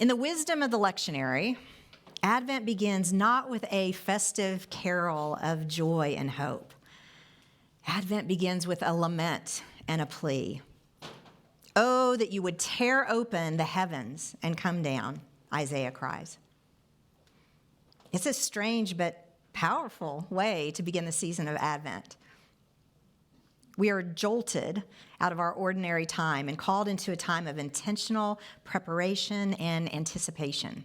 In the wisdom of the lectionary, Advent begins not with a festive carol of joy and hope. Advent begins with a lament and a plea. Oh, that you would tear open the heavens and come down, Isaiah cries. It's a strange but powerful way to begin the season of Advent. We are jolted out of our ordinary time and called into a time of intentional preparation and anticipation.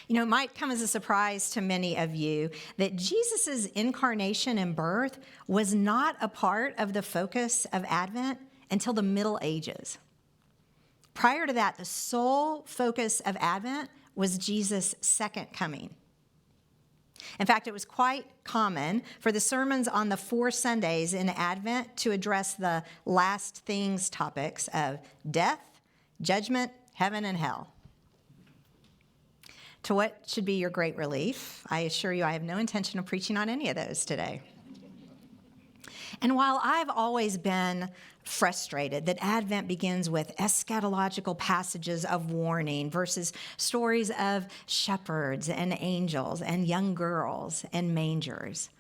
You know, it might come as a surprise to many of you that Jesus' incarnation and birth was not a part of the focus of Advent until the Middle Ages. Prior to that, the sole focus of Advent was Jesus' second coming. In fact, it was quite common for the sermons on the 4 Sundays in Advent to address the last things topics of death, judgment, heaven, and hell. To what should be your great relief, I assure you I have no intention of preaching on any of those today. And while I've always been frustrated that Advent begins with eschatological passages of warning versus stories of shepherds and angels and young girls and mangers,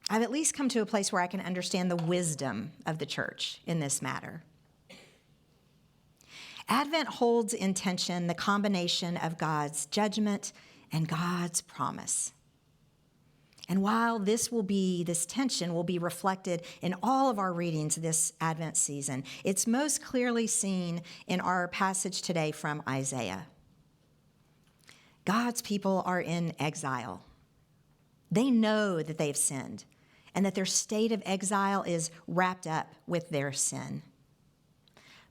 I've at least come to a place where I can understand the wisdom of the church in this matter. Advent holds in tension the combination of God's judgment and God's promise. And while this tension will be reflected in all of our readings this Advent season, it's most clearly seen in our passage today from Isaiah. God's people are in exile. They know that they've sinned and that their state of exile is wrapped up with their sin.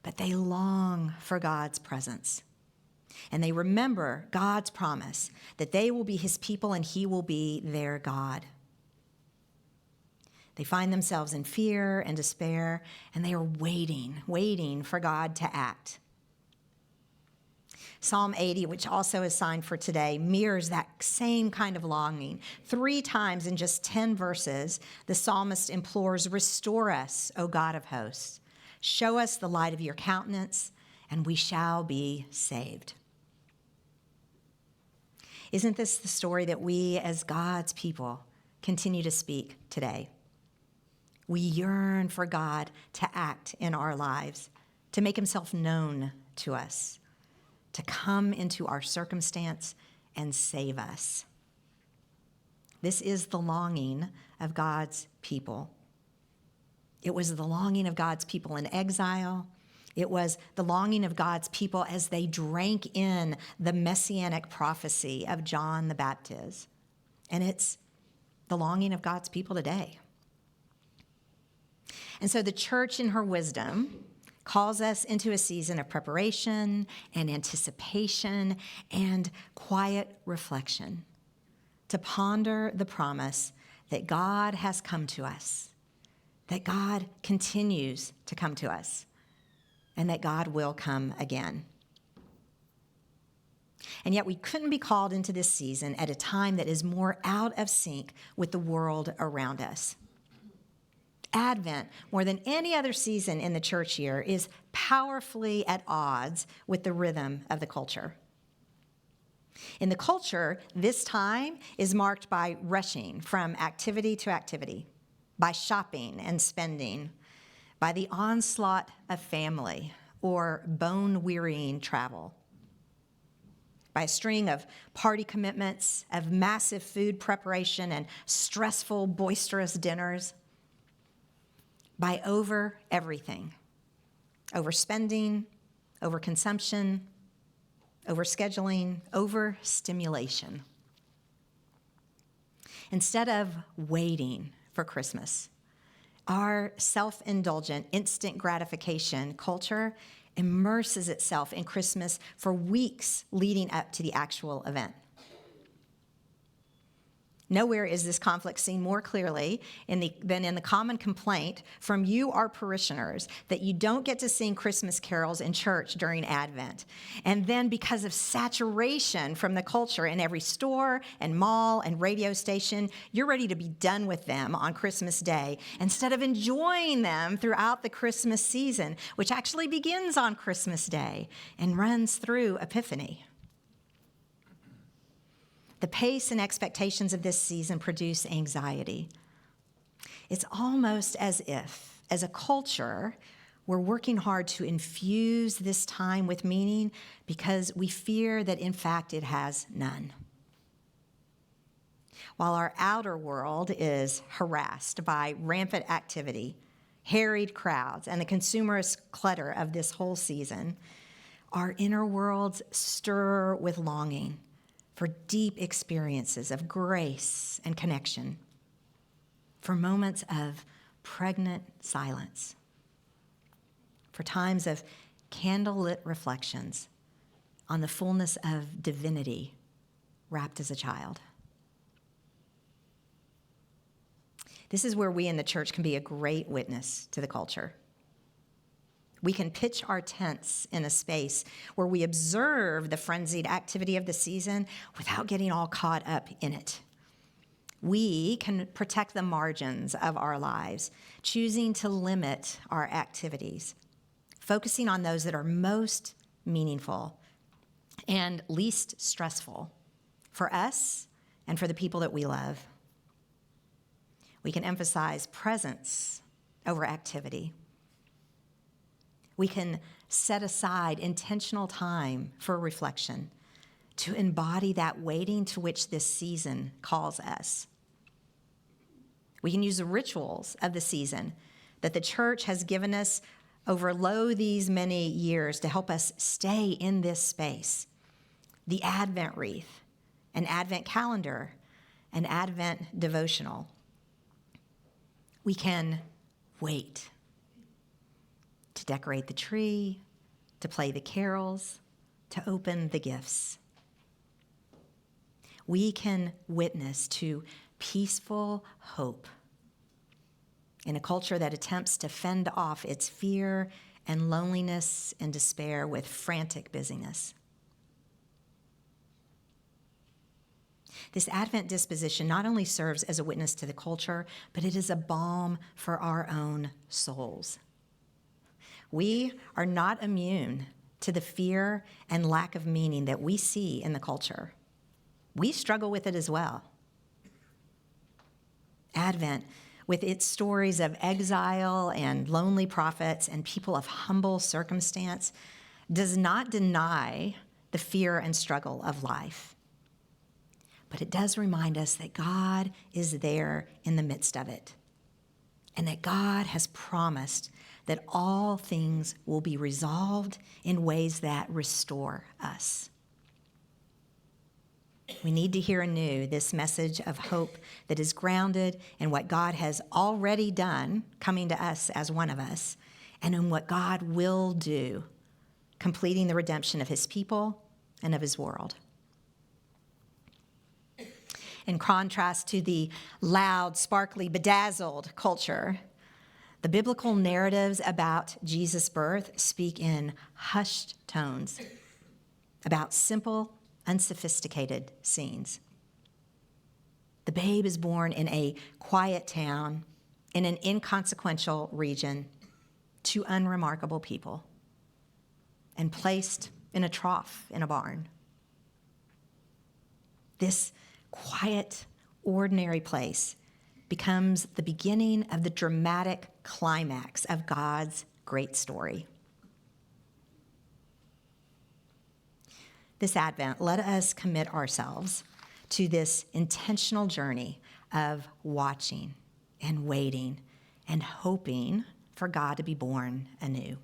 But they long for God's presence. And they remember God's promise that they will be his people and he will be their God. They find themselves in fear and despair, and they are waiting for God to act. Psalm 80, which also is signed for today, mirrors that same kind of longing. 3 times in just 10 verses, the psalmist implores, "Restore us, O God of hosts. Show us the light of your countenance, and we shall be saved." Isn't this the story that we as God's people continue to speak today? We yearn for God to act in our lives, to make himself known to us, to come into our circumstance and save us. This is the longing of God's people. It was the longing of God's people in exile. It was the longing of God's people as they drank in the messianic prophecy of John the Baptist. And it's the longing of God's people today. And so the church, in her wisdom, calls us into a season of preparation and anticipation and quiet reflection to ponder the promise that God has come to us, that God continues to come to us, and that God will come again. And yet we couldn't be called into this season at a time that is more out of sync with the world around us. Advent, more than any other season in the church year, is powerfully at odds with the rhythm of the culture. In the culture, this time is marked by rushing from activity to activity, by shopping and spending, by the onslaught of family or bone-wearying travel, by a string of party commitments, of massive food preparation and stressful, boisterous dinners, by over everything, overspending, overconsumption, overscheduling, overstimulation. Instead of waiting for Christmas, our self-indulgent, instant gratification culture immerses itself in Christmas for weeks leading up to the actual event. Nowhere is this conflict seen more clearly than in the common complaint from you, our parishioners, that you don't get to sing Christmas carols in church during Advent. And then because of saturation from the culture in every store and mall and radio station, you're ready to be done with them on Christmas Day instead of enjoying them throughout the Christmas season, which actually begins on Christmas Day and runs through Epiphany. The pace and expectations of this season produce anxiety. It's almost as if, as a culture, we're working hard to infuse this time with meaning because we fear that, in fact, it has none. While our outer world is harassed by rampant activity, harried crowds, and the consumerist clutter of this whole season, our inner worlds stir with longing for deep experiences of grace and connection, for moments of pregnant silence, for times of candlelit reflections on the fullness of divinity wrapped as a child. This is where we in the church can be a great witness to the culture. We can pitch our tents in a space where we observe the frenzied activity of the season without getting all caught up in it. We can protect the margins of our lives, choosing to limit our activities, focusing on those that are most meaningful and least stressful for us and for the people that we love. We can emphasize presence over activity. We can set aside intentional time for reflection to embody that waiting to which this season calls us. We can use the rituals of the season that the church has given us over these many years to help us stay in this space. The Advent wreath, an Advent calendar, an Advent devotional. We can wait. To decorate the tree, to play the carols, to open the gifts. We can witness to peaceful hope in a culture that attempts to fend off its fear and loneliness and despair with frantic busyness. This Advent disposition not only serves as a witness to the culture, but it is a balm for our own souls. We are not immune to the fear and lack of meaning that we see in the culture. We struggle with it as well. Advent, with its stories of exile and lonely prophets and people of humble circumstance, does not deny the fear and struggle of life. But it does remind us that God is there in the midst of it, and that God has promised that all things will be resolved in ways that restore us. We need to hear anew this message of hope that is grounded in what God has already done, coming to us as one of us, and in what God will do, completing the redemption of his people and of his world. In contrast to the loud, sparkly, bedazzled culture, the biblical narratives about Jesus' birth speak in hushed tones about simple, unsophisticated scenes. The babe is born in a quiet town in an inconsequential region to unremarkable people and placed in a trough in a barn. This quiet, ordinary place becomes the beginning of the dramatic climax of God's great story. This Advent, let us commit ourselves to this intentional journey of watching and waiting and hoping for God to be born anew.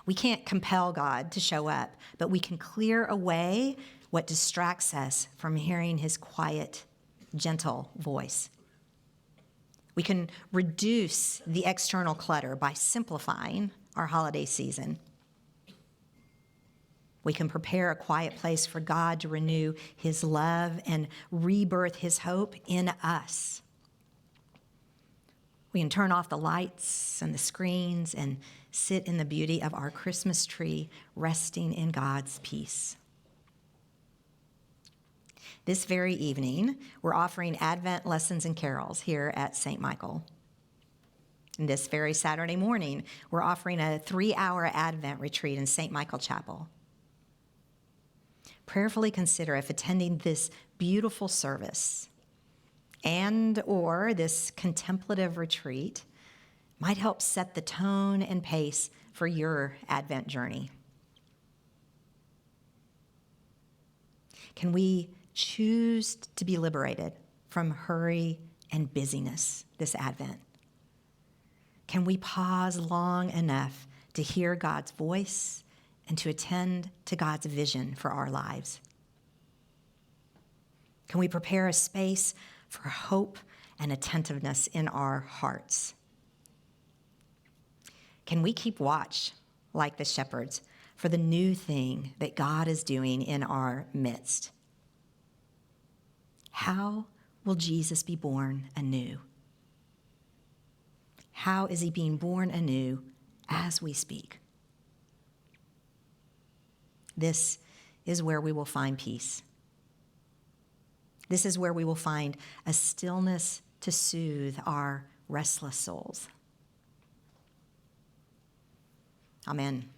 We can't compel God to show up, but we can clear away what distracts us from hearing his quiet, gentle voice. We can reduce the external clutter by simplifying our holiday season We can prepare a quiet place for God to renew his love and rebirth his hope in us. We can turn off the lights and the screens and sit in the beauty of our Christmas tree, resting in God's peace. This very evening, we're offering Advent lessons and carols here at St. Michael. And this very Saturday morning, we're offering a 3-hour Advent retreat in St. Michael Chapel. Prayerfully consider if attending this beautiful service and or this contemplative retreat might help set the tone and pace for your Advent journey. Can we choose to be liberated from hurry and busyness this Advent? Can we pause long enough to hear God's voice and to attend to God's vision for our lives? Can we prepare a space for hope and attentiveness in our hearts? Can we keep watch, like the shepherds, for the new thing that God is doing in our midst? How will Jesus be born anew? How is he being born anew as we speak? This is where we will find peace. This is where we will find a stillness to soothe our restless souls. Amen.